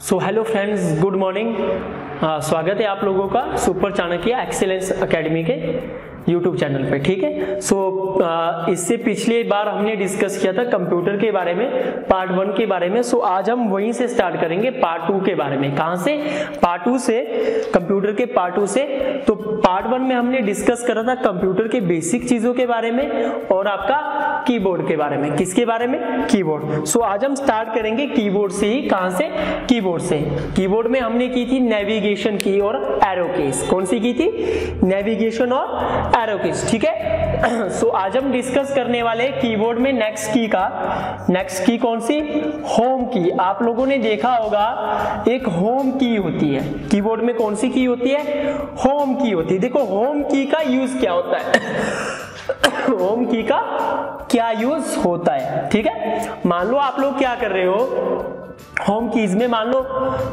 So hello friends, good morning. स्वागत है आप लोगों का सुपर चाणक्य एक्सीलेंस एकेडमी के यूट्यूब चैनल पे। ठीक है। इससे पिछली बार हमने डिस्कस किया था कंप्यूटर के बारे में, पार्ट 1 के बारे में। आज हम वहीं से स्टार्ट करेंगे पार्ट 2 के बारे में। कहां से? पार्ट 2 से, कंप्यूटर के पार्ट 2 से। तो पार्ट 1 में हमने डिस्कस करा था कंप्यूटर के बेसिक चीजों के बारे में और आपका कीबोर्ड के बारे में। किसके बारे में? कीबोर्ड। आज हम स्टार्ट करेंगे कीबोर्ड से ही। कहां से? कीबोर्ड से। कीबोर्ड में हमने की थी नेविगेशन की और एरो कीज। कौन सी की थी? नेविगेशन और एरो कीज। ठीक है। आज हम डिस्कस करने वाले कीबोर्ड में नेक्स्ट की का। नेक्स्ट की कौन सी? होम की। आप लोगों ने देखा होगा एक होम की होती है कीबोर्ड में। कौन सी की होती है? होम की होती है। देखो होम की का यूज क्या होता है होम की का क्या यूज होता है? ठीक है। मान लो आप लोग क्या कर रहे हो, होम कीज में मान लो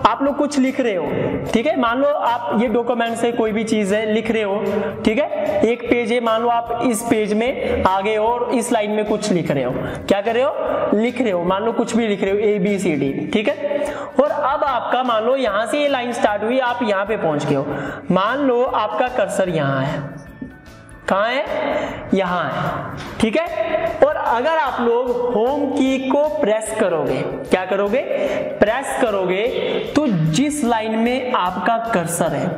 आप लोग कुछ लिख रहे हो। ठीक है। मान लो आप ये डॉक्यूमेंट से कोई भी चीज है लिख रहे हो। ठीक है। एक पेज है, मान लो आप इस पेज में आगे और इस लाइन में कुछ लिख रहे हो। क्या कर रहे हो? लिख रहे हो। मान लो कुछ भी लिख रहे हो, ABCD। ठीक है। और अब आपका मान लो यहां से ये लाइन स्टार्ट हुई, आप यहां पे पहुंच गए हो। मान लो आपका कर्सर यहां है। कहां है? यहां है। ठीक है। और अगर आप लोग होम की को प्रेस करोगे, क्या करोगे? प्रेस करोगे तो जिस लाइन में आपका कर्सर है,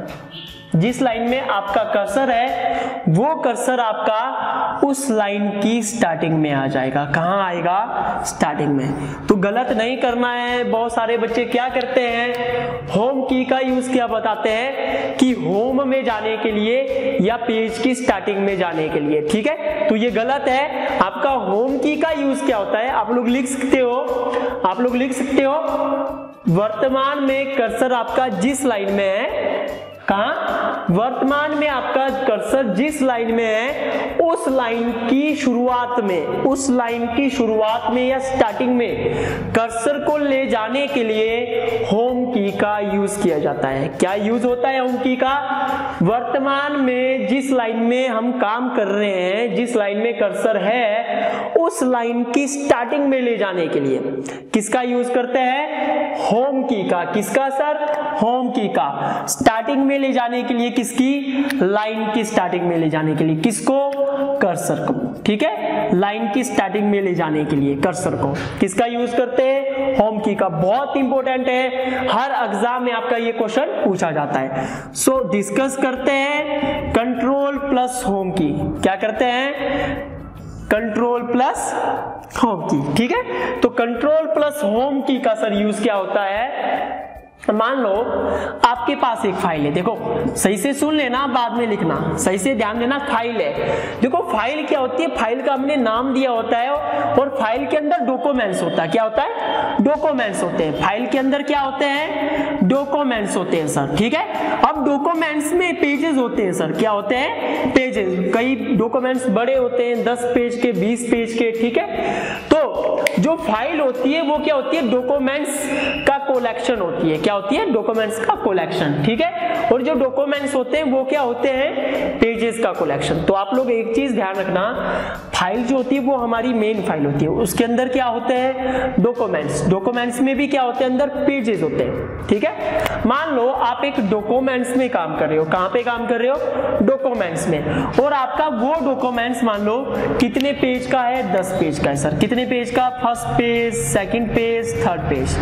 जिस लाइन में आपका कर्सर है, वो कर्सर आपका उस लाइन की स्टार्टिंग में आ जाएगा। कहां आएगा? स्टार्टिंग में। तो गलत नहीं करना है। बहुत सारे बच्चे क्या करते हैं, होम की का यूज क्या बताते हैं कि होम में जाने के लिए या पेज की स्टार्टिंग में जाने के लिए। ठीक है। तो ये गलत है। आपका होम की का यूज क्या होता है? आप लोग लिख सकते हो वर्तमान में कर्सर आपका जिस लाइन में है। कहां? वर्तमान में आपका कर्सर जिस लाइन में है, उस लाइन की शुरुआत में या स्टार्टिंग में कर्सर को ले जाने के लिए होम की का यूज किया जाता है। क्या यूज होता है होम की का? वर्तमान में जिस लाइन में हम काम कर रहे हैं, जिस लाइन में कर्सर है, उस लाइन की स्टार्टिंग में ले जाने के लिए किसका यूज करते हैं? होम की का। किसका सर? होम की का। स्टार्टिंग में ले जाने के लिए किसकी? लाइन की स्टार्टिंग में ले जाने के लिए किसको? कर्सर को। ठीक है। लाइन की स्टार्टिंग में ले जाने के लिए कर्सर को किसका यूज करते हैं? होम की का। बहुत इंपॉर्टेंट है, हर एग्जाम में आपका ये क्वेश्चन पूछा जाता है। डिस्कस करते हैं कंट्रोल प्लस होम की। क्या करते हैं? कंट्रोल प्लस होम की। ठीक है। तो कंट्रोल प्लस होम की का सर यूज क्या होता है? मान लो आपके पास एक फाइल है। देखो सही से सुन लेना, बाद में लिखना, सही से ध्यान देना। फाइल है। देखो फाइल क्या होती है? फाइल का हमने नाम दिया होता है और फाइल के अंदर डॉक्यूमेंट्स होता है। क्या होता है? डॉक्यूमेंट्स होते हैं। फाइल के अंदर क्या होते हैं? डॉक्यूमेंट्स होते हैं सर। ठीक है। अब डॉक्यूमेंट्स में पेजेस होते हैं सर। क्या होते हैं? पेजेस। कई डॉक्यूमेंट्स बड़े होते हैं, 10 पेज के, 20 पेज के। ठीक है। तो जो फाइल होती है वो क्या होती है? डॉक्यूमेंट्स का कलेक्शन होती है। क्या होती है? डॉक्यूमेंट्स का कलेक्शन। ठीक है। और जो डॉक्यूमेंट्स होते हैं वो क्या होते हैं? पेजेस का कलेक्शन। तो आप लोग एक चीज ध्यान रखना, फाइल जो होती है वो हमारी मेन फाइल होती है, उसके अंदर क्या होते हैं? डॉक्यूमेंट्स। डॉक्यूमेंट्स में भी क्या होते हैं? अंदर पेजेस होते हैं। ठीक है। मान लो आप एक डॉक्यूमेंट्स में काम कर रहे हो। कहां पे काम कर रहे हो? डॉक्यूमेंट्स में। और आपका वो डॉक्यूमेंट्स मान लो कितने पेज का है? 10 पेज का है सर। कितने पेज का? First page, second page, third page.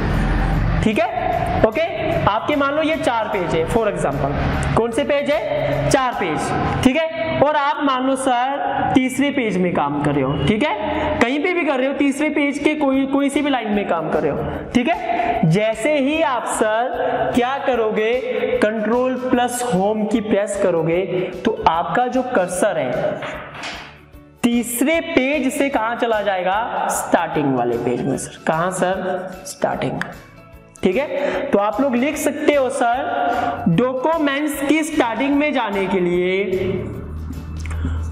ठीक है। ओके। आपके मान लो ये 4 पेज है फॉर एग्जांपल। कौन से पेज है? 4 पेज। ठीक है। और आप मान लो सर तीसरे पेज में काम कर रहे हो। ठीक है। कहीं पे भी कर रहे हो, तीसरे पेज के कोई सी भी लाइन में काम कर रहे हो। ठीक है। जैसे ही आप सर क्या करोगे? कंट्रोल प्लस होम की प्रेस करोगे तो आपका जो कर्सर है तीसरे पेज से कहां चला जाएगा? स्टार्टिंग वाले पेज में सर। कहां सर? स्टार्टिंग। ठीक है। तो आप लोग लिख सकते हो सर डॉक्यूमेंट्स की स्टार्टिंग में जाने के लिए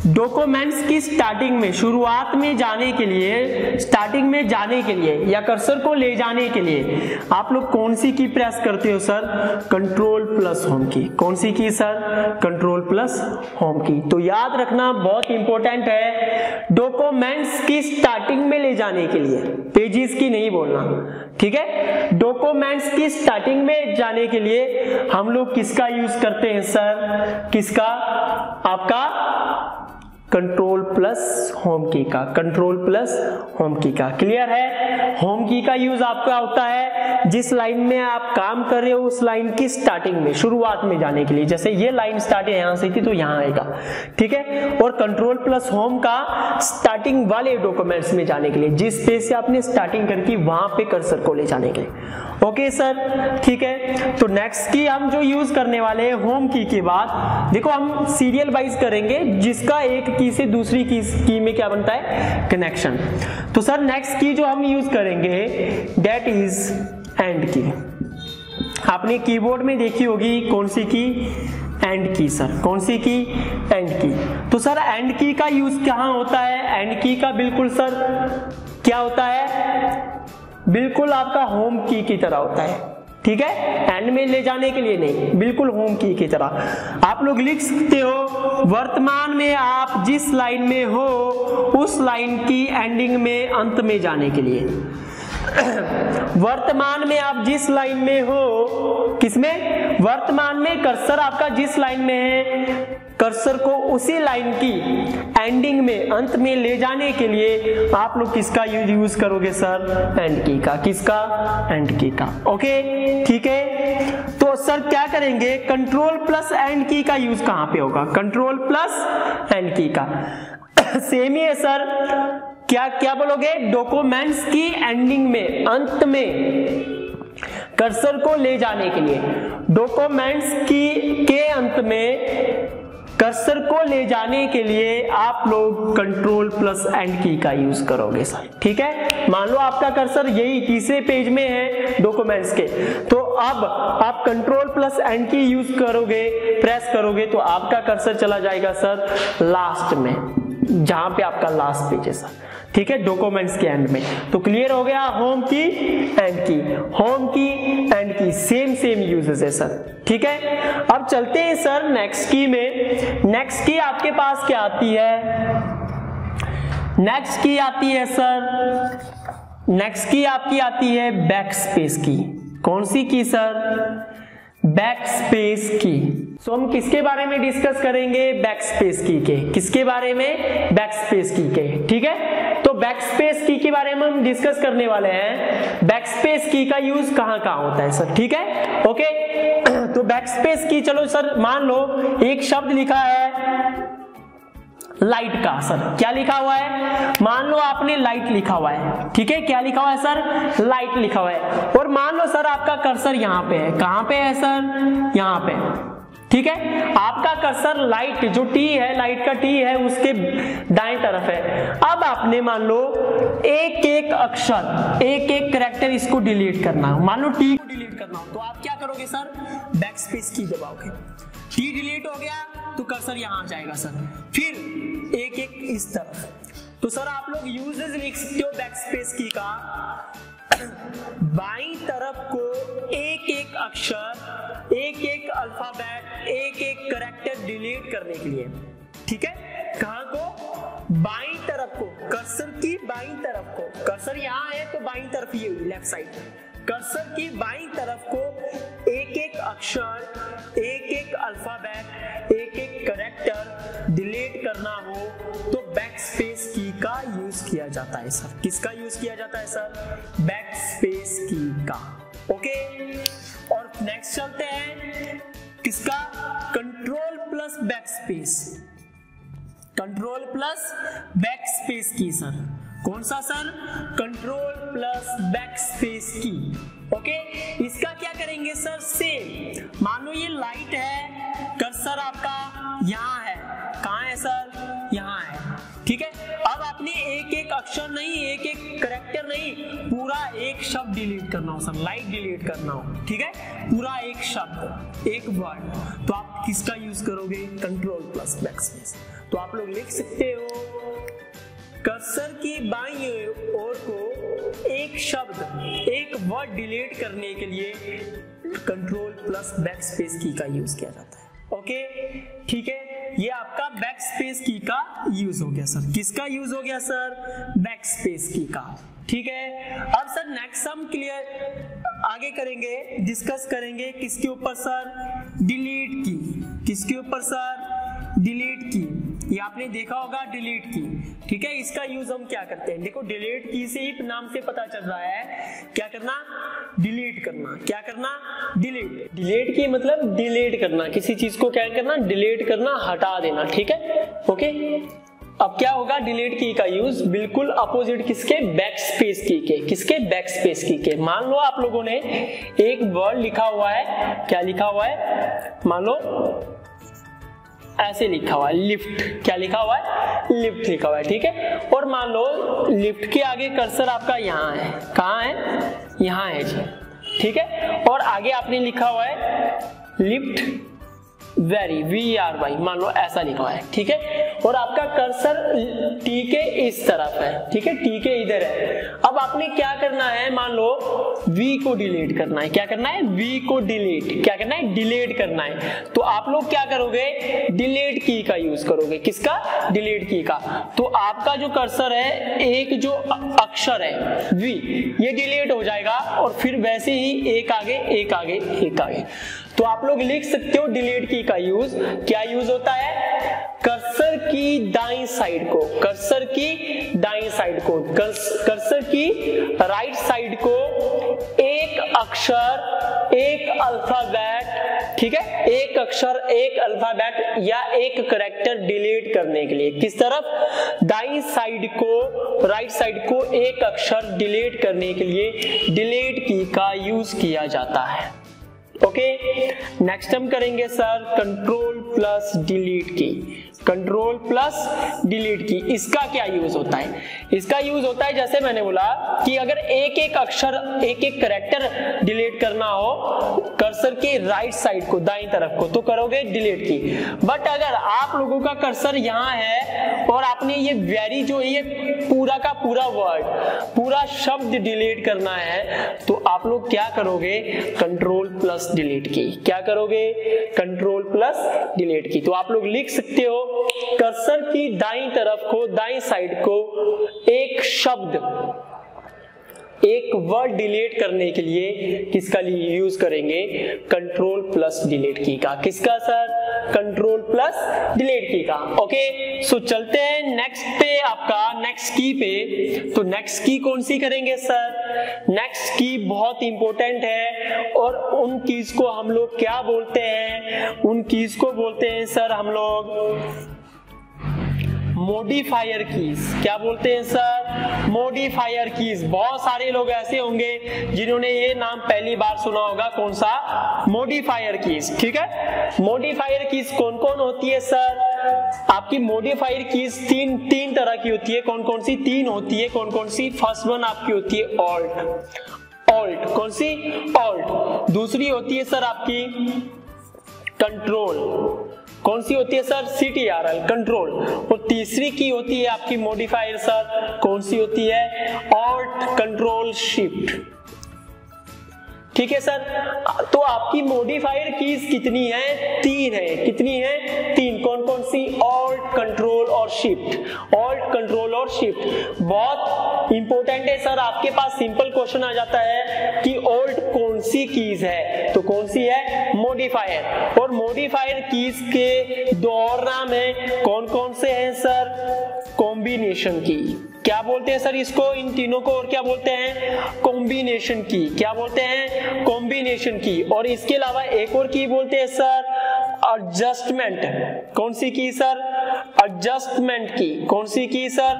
डॉक्यूमेंट्स की स्टार्टिंग में, शुरुआत में जाने के लिए, स्टार्टिंग में जाने के लिए या कर्सर को ले जाने के लिए आप लोग कौन सी की प्रेस करते हो सर? कंट्रोल प्लस होम की। कौन सी की सर? कंट्रोल प्लस होम की। तो याद रखना बहुत इंपॉर्टेंट है, डॉक्यूमेंट्स की स्टार्टिंग में ले जाने के लिए, पेजेस की नहीं बोलना, ठीक है। डॉक्यूमेंट्स की स्टार्टिंग में जाने के लिए हम लोग किसका यूज करते हैं सर? किसका? आपका कंट्रोल प्लस होम की का। कंट्रोल प्लस होम की का। क्लियर है? होम की का यूज आपका होता है जिस लाइन में आप काम कर रहे हो उस लाइन की स्टार्टिंग में, शुरुआत में जाने के लिए। जैसे ये लाइन स्टार्ट है यहां से थी तो यहां आएगा, ठीक है। और कंट्रोल प्लस होम का स्टार्टिंग वाले डॉक्यूमेंट्स में जाने के लिए, जिस पेज से आपने स्टार्टिंग करके वहां पे कर्सर को ले जाने के लिए। ओके सर, ठीक है। तो नेक्स्ट की हम जो यूज करने वाले हैं होम की के बाद, देखो हम सीरियल वाइज करेंगे जिसका एक की से दूसरी की में क्या बनता है? कनेक्शन। तो सर नेक्स्ट की जो हम यूज करेंगे दैट इज एंड की। आपने कीबोर्ड में देखी होगी कौन सी की? एंड की सर। कौन सी की? एंड की। तो सर एंड की का यूज कहां होता है? एंड की का बिल्कुल सर क्या होता है? बिल्कुल आपका होम की तरह होता है, ठीक है। एंड में ले जाने के लिए नहीं, बिल्कुल होम की तरह। आप लोग लिख सकते हो वर्तमान में आप जिस लाइन में हो उस लाइन की एंडिंग में, अंत में जाने के लिए। वर्तमान में आप जिस लाइन में हो, किसमें? वर्तमान में कर्सर आपका जिस लाइन में है, कर्सर को उसी लाइन की एंडिंग में, अंत में ले जाने के लिए आप लोग किसका यूज करोगे सर? एंड की का। किसका? एंड की का। ओके, ठीक है। तो सर क्या करेंगे? कंट्रोल प्लस एंड की का यूज कहां पे होगा? कंट्रोल प्लस एंड की का सेम ही है सर। क्या क्या बोलोगे? डॉक्यूमेंट्स की एंडिंग में, अंत में कर्सर को ले जाने के लिए, डॉक्यूमेंट्स की के अंत में कर्सर को ले जाने के लिए आप लोग कंट्रोल प्लस एंड की का यूज करोगे सर, ठीक है। मान लो आपका कर्सर यही तीसरे पेज में है डॉक्यूमेंट्स के, तो अब आप कंट्रोल प्लस एंड की यूज करोगे, प्रेस करोगे तो आपका कर्सर चला जाएगा सर लास्ट में, जहां पे आपका लास्ट पेज है सर, ठीक है, डॉक्यूमेंट्स के एंड में। तो क्लियर हो गया? होम की, एंड की। होम की, एंड की, सेम यूजेस है सर, ठीक है। अब चलते हैं सर नेक्स्ट की में। नेक्स्ट की आपके पास क्या आती है? नेक्स्ट की आती है सर, नेक्स्ट की आपकी आती है बैक स्पेस की। कौन सी की सर? बैक स्पेस की। सो हम किसके बारे में डिस्कस करेंगे? बैक स्पेस की के। किसके बारे में? बैक स्पेस की के, ठीक है। तो बैक स्पेस की के बारे में हम डिस्कस करने वाले हैं। बैक स्पेस की का यूज कहां कहां होता है सर, ठीक है, ओके। तो बैक स्पेस की, चलो सर मान लो एक शब्द लिखा है लाइट का सर, क्या लिखा हुआ है? मान लो आपने लाइट लिखा हुआ है, ठीक है। क्या लिखा हुआ है सर? लाइट लिखा हुआ है। और मान लो सर आपका कर्सर यहाँ पे है। कहां पे है सर? यहाँ पे, ठीक है। आपका कर्सर लाइट जो टी है, लाइट का टी है, उसके दाएं तरफ है। अब आपने मान लो एक एक अक्षर, एक एक कैरेक्टर इसको डिलीट करना हो, मान लो टी को डिलीट करना हो, तो आप क्या करोगे सर? बैक स्पेस की दबाओगे। टी डिलीट हो गया तो कर्सर यहां आ जाएगा सर, फिर एक एक इस तरफ। तो सर आप लोग यूजेस लिख सकते हो बैक स्पेस की का, बाईं तरफ को एक एक अक्षर, एक एक अल्फाबेट, एक एक कैरेक्टर डिलीट करने के लिए, ठीक है। कहां को? बाईं तरफ को, कर्सर की बाईं तरफ को। कर्सर यहां है तो बाईं तरफ ये हुई, लेफ्ट साइड। कर्सर की बाईं तरफ को एक एक अक्षर, एक एक अल्फाबेट, एक एक कैरेक्टर डिलीट करना हो तो बैक स्पेस की का यूज किया जाता है सर। किसका यूज किया जाता है सर? बैक स्पेस की का, ओके। और नेक्स्ट चलते हैं किसका? Control plus back space. Control plus back space की सर। कौन सा sir? Control plus back space की, ओके। इसका क्या करेंगे सर? सेम, मान लो ये लाइट है, कर्सर आपका यहां है। कहां है सर? यहां है, ठीक है। अब आपने एक एक अक्षर नहीं, एक एक कैरेक्टर नहीं नहीं, पूरा एक शब्द डिलीट करना हो सर, लाइक डिलीट करना हो, ठीक है, पूरा एक शब्द, एक वर्ड, तो आप किसका यूज करोगे? Control plus backspace. तो आप लोग लिख सकते हो कर्सर की बाईं ओर को एक शब्द, एक वर्ड डिलीट करने के लिए कंट्रोल प्लस बैकस्पेस की का यूज किया जाता है। ओके, ठीक है, ये आपका बैकस्पेस की का यूज हो गया सर। किसका यूज हो गया सर? बैकस्पेस की का, ठीक है। अब सर नेक्स्ट हम क्लियर आगे करेंगे, डिस्कस करेंगे किसके ऊपर सर? डिलीट की। किसके ऊपर सर? डिलीट की। ये आपने देखा होगा डिलीट की, ठीक है। इसका यूज हम क्या करते हैं? देखो डिलीट की से ही नाम से पता चल रहा है क्या करना? डिलीट करना। क्या करना? डिलीट। डिलीट की मतलब डिलीट करना, किसी चीज को क्या करना? डिलीट करना, हटा देना, ठीक है। ओके, अब क्या होगा? डिलीट की का यूज बिल्कुल अपोजिट किसके? बैकस्पेस की के। किसके? बैकस्पेस की के। मान लो आप लोगों ने एक वर्ड लिखा हुआ है, क्या लिखा हुआ है? मान लो ऐसे लिखा हुआ है लिफ्ट। क्या लिखा हुआ है? लिफ्ट लिखा हुआ है, ठीक है। और मान लो लिफ्ट के आगे कर्सर आपका यहाँ है, कहाँ है? यहाँ है जी, ठीक है। और आगे आपने लिखा हुआ है लिफ्ट वेरी, VERY, मान लो ऐसा लिखा हुआ है, ठीक है। और आपका कर्सर टी के इस तरफ है, ठीक है, टी के इधर है। अब आपने क्या करना है? मान लो V को डिलीट करना है। क्या करना है? V को डिलीट। क्या करना है? डिलीट करना है। तो आप लोग क्या करोगे? डिलीट की का यूज करोगे। किसका? डिलीट की का। तो आपका जो कर्सर है, एक जो अक्षर है V, ये डिलीट हो जाएगा और फिर वैसे ही एक आगे एक आगे एक आगे। तो आप लोग लिख सकते हो डिलीट की का यूज क्या यूज होता है? कर्सर की दाईं साइड को, कर्सर की दाईं साइड को, कर्सर की राइट साइड को एक अक्षर, एक अल्फाबेट, ठीक है, एक अक्षर, एक अल्फाबेट या एक कैरेक्टर डिलीट करने के लिए। किस तरफ? दाईं साइड को, राइट साइड को एक अक्षर डिलीट करने के लिए डिलीट की का यूज किया जाता है। ओके, नेक्स्ट हम करेंगे सर कंट्रोल प्लस डिलीट की। कंट्रोल प्लस डिलीट की, इसका क्या यूज होता है? इसका यूज होता है जैसे मैंने बोला कि अगर एक एक अक्षर, एक एक कैरेक्टर डिलीट करना हो कर्सर के राइट साइड को, दाईं तरफ को, तो करोगे डिलीट की। बट अगर आप लोगों का कर्सर यहाँ है और आपने ये वेरी जो ये पूरा का पूरा वर्ड, पूरा शब्द डिलीट करना है, तो आप लोग क्या करोगे? कंट्रोल प्लस डिलीट की। क्या करोगे? कंट्रोल प्लस डिलीट की। तो आप लोग लिख सकते हो कर्सर की दाईं तरफ को, दाईं साइड को एक शब्द, एक वर्ड डिलीट करने के लिए किसका यूज करेंगे? कंट्रोल प्लस डिलीट की का। किसका सर? कंट्रोल प्लस डिलीट की का। ओके, सो चलते हैं नेक्स्ट पे, आपका नेक्स्ट की पे। तो नेक्स्ट की कौन सी करेंगे सर? नेक्स्ट की बहुत इंपॉर्टेंट है और उन कीज को हम लोग क्या बोलते हैं? उन कीज को बोलते हैं सर हम लोग मॉडिफायर कीज। क्या बोलते हैं सर? Modifier keys. बहुत सारे लोग ऐसे होंगे जिन्होंने ये नाम पहली बार सुना होगा। कौन सा? मॉडिफायर कीज, ठीक है। मॉडिफायर कीज कौन कौन होती है सर? आपकी मॉडिफायर कीज तीन तरह की होती है। कौन कौन सी? तीन होती है। कौन कौन सी? फर्स्ट वन आपकी होती है ऑल्ट। कौन सी? ऑल्ट। दूसरी होती है सर आपकी कंट्रोल। कौन सी होती है सर? CTRL, control. और तीसरी की होती है आपकी मॉडिफायर सर, कौन सी होती है? Alt, control, shift. ठीक है सर। तो आपकी मॉडिफायर कीज कितनी है? तीन है। कितनी है? तीन। कौन कौन सी? ऑल्ट, कंट्रोल और शिफ्ट। ऑल्ट, कंट्रोल और शिफ्ट बहुत इंपॉर्टेंट है सर। आपके पास सिंपल क्वेश्चन आ जाता है कि ऑल्ट कौन सी कीज है, तो कौन सी है? मॉडिफायर। और मॉडिफायर कीज के दो और नाम है। कौन कौन से हैं सर? कॉम्बिनेशन की। क्या बोलते हैं सर इसको? इन तीनों को और क्या बोलते हैं? कॉम्बिनेशन की। क्या बोलते हैं? कॉम्बिनेशन की। और इसके अलावा एक और की बोलते हैं सर एडजस्टमेंट। कौन सी की सर? एडजस्टमेंट की। कौन सी की सर?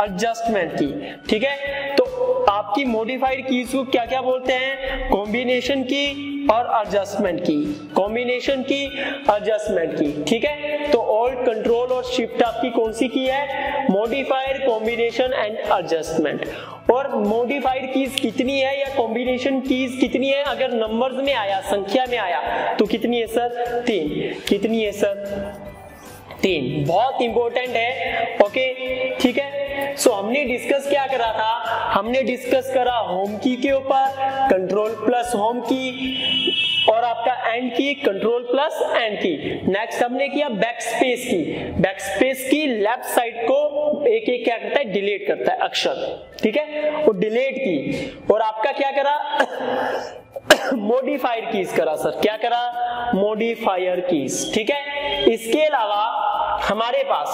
एडजस्टमेंट की। ठीक है, तो आपकी मॉडिफाइड कीज को क्या क्या बोलते हैं? कॉम्बिनेशन की और एडजस्टमेंट की। कॉम्बिनेशन की, एडजस्टमेंट की। ठीक है, तो ऑल्ट, कंट्रोल और शिफ्ट आपकी कौन सी की है, मॉडिफायर, कॉम्बिनेशन एंड एडजस्टमेंट। और मॉडिफाइड कीज कितनी है या कॉम्बिनेशन कीज कितनी है, अगर नंबर्स में आया, संख्या में आया तो कितनी है सर, 3। कितनी है सर, 3। बहुत इंपॉर्टेंट है। ओके ठीक है। सो हमने डिस्कस क्या करा था, हमने डिस्कस करा होम की के ऊपर, कंट्रोल प्लस होम की, और आपका एंड की, कंट्रोल प्लस एंड की। नेक्स्ट हमने किया बैक स्पेस की। बैक स्पेस की लेफ्ट साइड को एक एक क्या करता है, डिलीट करता है अक्षर, ठीक है, वो डिलीट की। और आपका क्या करा, मॉडिफायर कीज करा सर, क्या करा, मॉडिफायर कीज, ठीक है। इसके अलावा हमारे पास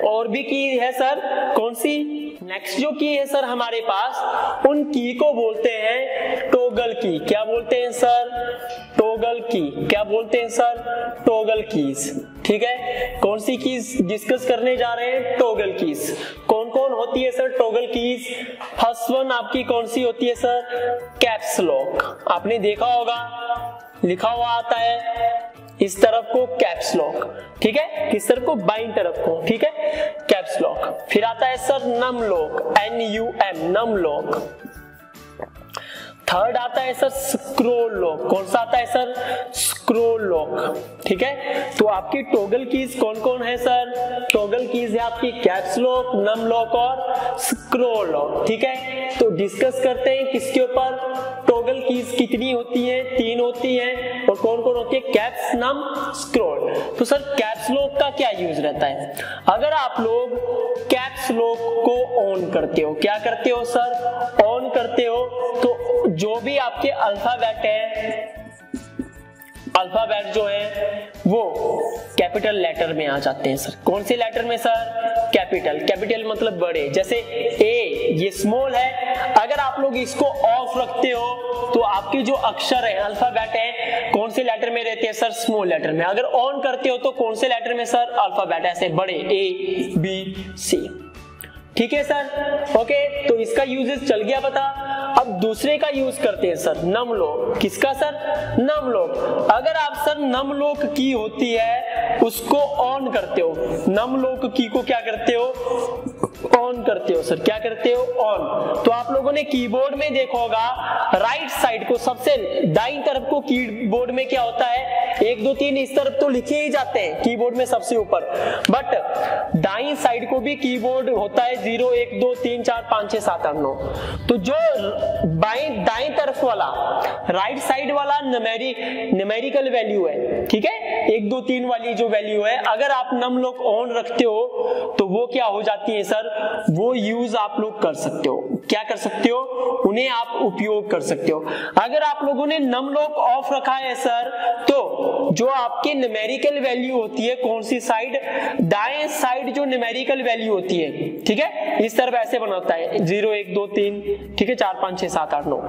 और भी की है सर, कौन सी, नेक्स्ट जो की है सर हमारे पास, उन की को बोलते हैं टॉगल की। क्या बोलते हैं सर, टॉगल की। क्या बोलते हैं सर, टॉगल कीज, ठीक है। कौन सी कीज डिस्कस करने जा रहे हैं, टॉगल कीज। कौन कौन होती है sir toggle keys, first one आपकी कौन सी होती है सर, कैप्स लॉक। आपने देखा होगा, लिखा हुआ आता है इस तरफ को कैप्स लॉक, ठीक है, किस तरफ को, बाईं तरफ को, ठीक है, कैप्स लॉक। फिर आता है sir num lock, NUM, num lock. Third आता है सर स्क्रॉल लॉक। कौन सा आता है सर, स्क्रॉल लॉक, ठीक है। तो आपकी टॉगल कीज कौन कौन है सर, टॉगल कीज है आपकी कैप्स लॉक, नम लॉक और स्क्रॉल लॉक, ठीक है। तो डिस्कस करते हैं किसके ऊपर, टॉगल कीज कितनी होती है, 3 होती हैं, और कौन कौन होती है, कैप्स, नम, स्क्रॉल। तो सर कैप्स लॉक का क्या यूज रहता है, अगर आप लोग कैप्स लॉक को ऑन करते हो, क्या करते हो सर, ऑन करते हो, तो जो भी आपके अल्फाबेट है, अल्फाबेट जो है वो कैपिटल लेटर में आ जाते हैं सर। कौन से लेटर में सर, कैपिटल। कैपिटल मतलब बड़े, जैसे ए ये स्मॉल है, अगर आप लोग इसको ऑफ रखते हो तो आपके जो अक्षर है, अल्फाबेट है, कौन से लेटर में रहते हैं सर, स्मॉल लेटर में। अगर ऑन करते हो तो कौन से लेटर में सर, अल्फाबेट ऐसे बड़े, A-B-C, ठीक है सर। ओके, तो इसका यूजेस चल गया पता। अब दूसरे का यूज करते हैं सर, नम लॉक। किसका सर, नम लॉक। अगर आप सर नम लॉक की होती है उसको ऑन करते हो, नम लॉक की को क्या करते हो, ऑन करते हो सर, क्या करते हो, ऑन। तो आप लोगों ने कीबोर्ड में देखा होगा, राइट साइड को सबसे दाईं तरफ को कीबोर्ड में क्या होता है, 1 2 3 इस तरफ तो लिखे ही जाते हैं कीबोर्ड में सबसे ऊपर, बट दाईं साइड को भी कीबोर्ड होता है 0 1 2 3 4 5 6 7 8 9। तो जो दाईं तरफ वाला, राइट साइड वाला न्यूमेरिकल वैल्यू है, ठीक है, 1 2 3 वाली जो वैल्यू है, अगर आप नम लॉक ऑन रखते हो तो वो क्या हो जाती है सर, वो यूज आप लोग कर सकते हो। क्या कर सकते हो, उन्हें आप उपयोग कर सकते हो। अगर आप लोगों ने नम लॉक ऑफ रखा है सर, तो जो आपके न्यूमेरिकल वैल्यू होती है, कौन सी साइड, दाएं साइड जो न्यूमेरिकल वैल्यू होती है, ठीक है, इस तरफ ऐसे बनाता है 0 1 2 3, ठीक है, 4 5 6 7 8 9।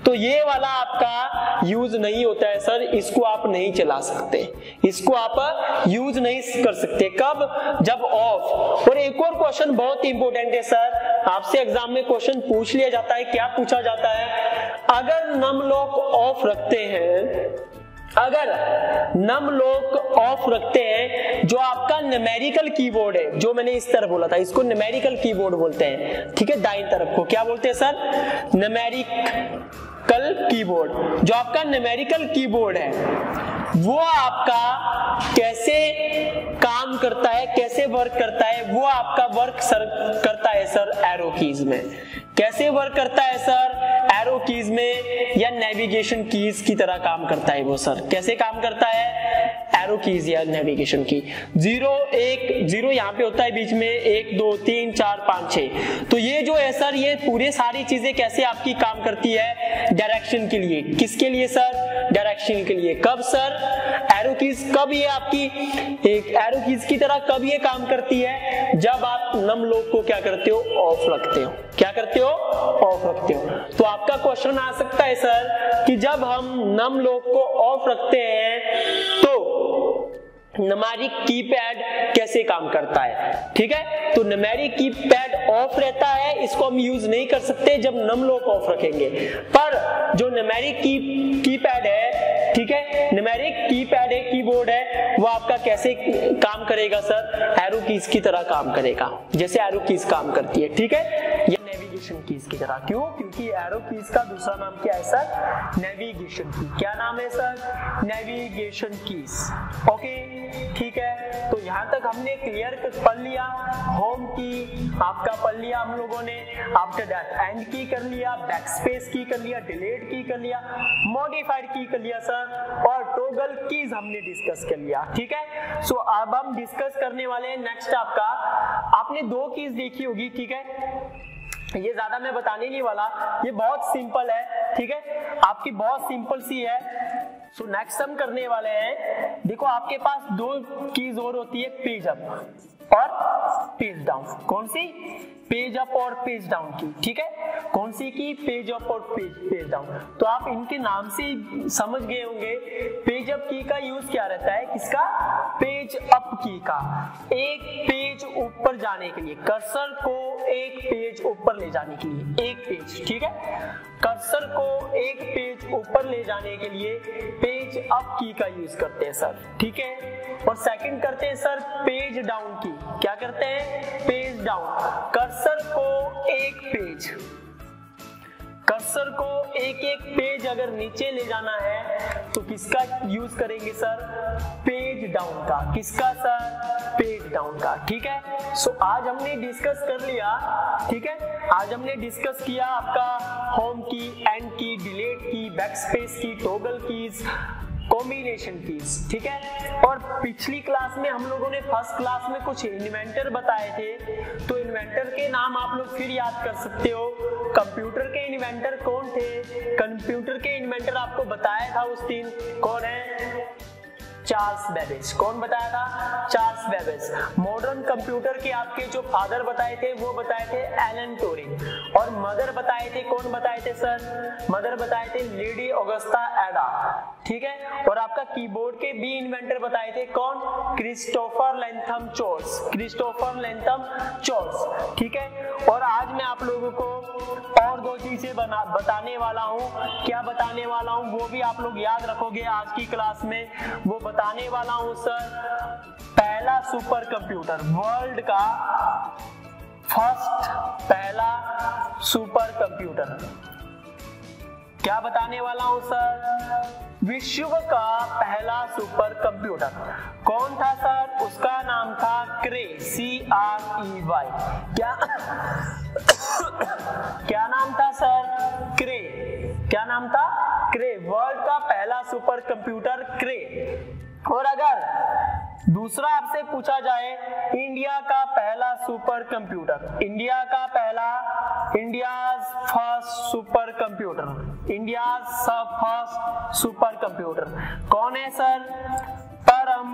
तो ये वाला आपका यूज नहीं होता है सर, इसको आप नहीं चला सकते, इसको आप यूज नहीं कर सकते। कब, जब ऑफ। और एक और क्वेश्चन बहुत इंपॉर्टेंट है सर, आपसे एग्जाम में क्वेश्चन पूछ लिया जाता है, क्या पूछा जाता है, अगर नम लॉक ऑफ रखते हैं, अगर नम लॉक ऑफ रखते हैं, जो आपका न्यूमेरिकल कीबोर्ड है, जो मैंने इस तरफ बोला था, इसको न्यूमेरिकल कीबोर्ड बोलते हैं, ठीक है, दाईं तरफ को क्या बोलते हैं सर, न्यूमेरिकल कीबोर्ड। जो आपका न्यूमेरिकल कीबोर्ड है वो आपका कैसे काम करता है, कैसे वर्क करता है, वो आपका वर्क करता है सर एरो कीज में। कैसे वर्क करता है सर, एरो कीज में या नेविगेशन कीज की तरह काम करता है वो सर। कैसे काम करता है, एरो कीज या नेविगेशन की। 0 1 0 यहाँ पे होता है बीच में, 1 2 3 4 5 6। तो ये जो है सर, ये पूरे सारी चीजें कैसे आपकी काम करती है, डायरेक्शन के लिए। किसके लिए सर, डायरेक्शन के लिए। कब सर, एरो कीज कब ये आपकी एक एरो कीज की तरह कब ये काम करती है, जब आप नम लॉक को क्या करते हो, ऑफ रखते हो। क्या करते हो, ऑफ रखते हो। तो आपका क्वेश्चन आ सकता है सर कि जब हम नम लॉक को ऑफ रखते हैं तो न्यूमेरिक कीपैड कैसे काम करता है, ठीक है। तो न्यूमेरिक कीपैड ऑफ रहता है, इसको हम यूज नहीं कर सकते जब नम लॉक ऑफ रखेंगे। पर जो न्यूमेरिक कीपैड है ठीक है। न्यूमेरिक कीपैड है, कीबोर्ड है, वो आपका कैसे काम करेगा सर, एरो कीज की तरह काम करेगा, जैसे एरो कीज काम करती है, ठीक है, ये नेविगेशन कीज की तरह। क्यों? क्योंकि एरो कीज का दूसरा नाम क्या है सर, नेविगेशन की। क्या नाम है सर, नेविगेशन कीज। ओके, ठीक है। तो यहाँ तक हमने क्लियर पढ़ लिया, होम की आपका पढ़ लिया हम लोगों ने, आफ्टर दैट एंड की कर लिया, बैकस्पेस की कर लिया, डिलीट की कर लिया, मॉडिफाइड की कर लिया सर, और टॉगल कीज हमने डिस्कस कर लिया, ठीक है। सो अब हम डिस्कस करने वाले हैं नेक्स्ट आपका, आपने दो कीज देखी होगी, ठीक है, ये ज्यादा मैं बताने नहीं वाला, ये बहुत सिंपल है, ठीक है, आपकी बहुत सिंपल सी है। सो नेक्स्ट हम करने वाले हैं, देखो आपके पास दो कीज और होती है, पेज अप और पेज डाउन। कौन सी? पेज अप और पेज डाउन की, ठीक है। कौन सी की? पेज अप और पेज डाउन। तो आप इनके नाम से समझ गए होंगे, पेज अप की का यूज क्या रहता है, किसका? पेज अप की का, एक पेज ऊपर जाने के लिए, कर्सर को एक पेज ऊपर ले जाने के लिए, एक पेज, ठीक है, कर्सर को एक पेज ऊपर ले जाने के लिए पेज अप की का यूज करते हैं सर, ठीक है। और सेकंड करते हैं सर पेज डाउन की। क्या करते हैं? पेज डाउन, कर्सर को एक पेज, कर्सर को एक एक पेज अगर नीचे ले जाना है तो किसका यूज करेंगे सर? पेज डाउन का। किसका सर? पेज डाउन का, ठीक है। सो आज हमने डिस्कस कर लिया, ठीक है, आज हमने डिस्कस किया आपका होम की, एंड की, डिलीट की, बैकस्पेस की, टॉगल कीज, कॉम्बिनेशन कीज, ठीक है। और पिछली क्लास में हम लोगों ने फर्स्ट क्लास में कुछ इन्वेंटर बताए थे, तो इन्वेंटर के नाम आप लोग फिर याद कर सकते हो। कंप्यूटर के इन्वेंटर कौन थे? कंप्यूटर के इन्वेंटर आपको बताया था उस दिन, कौन है? Charles Babbage. कौन बताया था? Charles Babbage. मॉडर्न कंप्यूटर के आपके जो फादर बताए थे वो बताए थे एलन ट्यूरिंग, और मदर बताए थे, कौन बताए थे सर? मदर बताए थे लेडी ऑगस्टा एडा, ठीक है। और आपका कीबोर्ड के भी इन्वेंटर बताए थे, कौन? क्रिस्टोफर लैंथम चोर्स, क्रिस्टोफर लैंथम चोर्स, ठीक है। और आज मैं आप लोगों को और दो चीजें बताने वाला हूँ। क्या बताने वाला हूँ वो भी आप लोग याद रखोगे आज की क्लास में। वो बताने वाला हूँ सर पहला सुपर कंप्यूटर, वर्ल्ड का फर्स्ट पहला सुपर कंप्यूटर। क्या बताने वाला हूँ सर? विश्व का पहला सुपर कंप्यूटर कौन था सर? उसका नाम था क्रे, CREY। क्या नाम था सर? क्रे। क्या नाम था? क्रे। वर्ल्ड का पहला सुपर कंप्यूटर क्रे। और अगर दूसरा आपसे पूछा जाए इंडिया का पहला सुपर कंप्यूटर, इंडिया का पहला, India's first super computer, India's first super computer कौन है सर? परम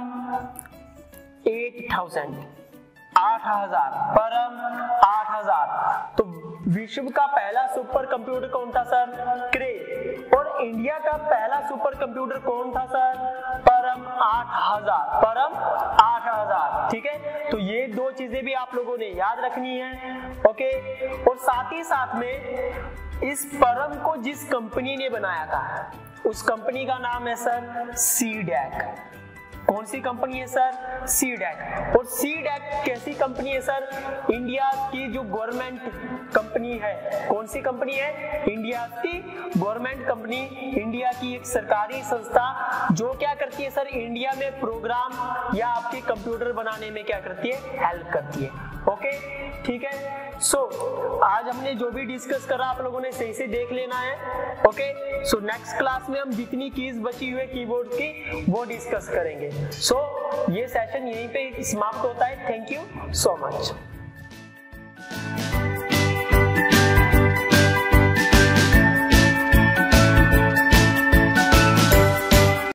8000, 8000, परम 8000। तो विश्व का पहला सुपर कंप्यूटर कौन था सर? क्रे। और इंडिया का पहला सुपर कंप्यूटर कौन था सर? परम 8000, परम 8000, ठीक है। तो ये दो चीजें भी आप लोगों ने याद रखनी है, ओके। और साथ ही साथ में इस परम को जिस कंपनी ने बनाया था उस कंपनी का नाम है सर सीडैक। कौन सी कंपनी है सर? सीडैक। और सीडैक कैसी कंपनी है सर? इंडिया की जो गवर्नमेंट कंपनी है। कौन सी कंपनी है? इंडिया की गवर्नमेंट कंपनी, इंडिया की एक सरकारी संस्था जो क्या करती है सर? इंडिया में प्रोग्राम या आपके कंप्यूटर बनाने में क्या करती है? हेल्प करती है, ओके, ठीक है। सो आज हमने जो भी डिस्कस करा आप लोगों ने सही से देख लेना है, ओके। सो नेक्स्ट क्लास में हम जितनी कीज बची हुई है कीबोर्ड की वो डिस्कस करेंगे। सो ये सेशन यहीं पे समाप्त होता है। Thank you so much.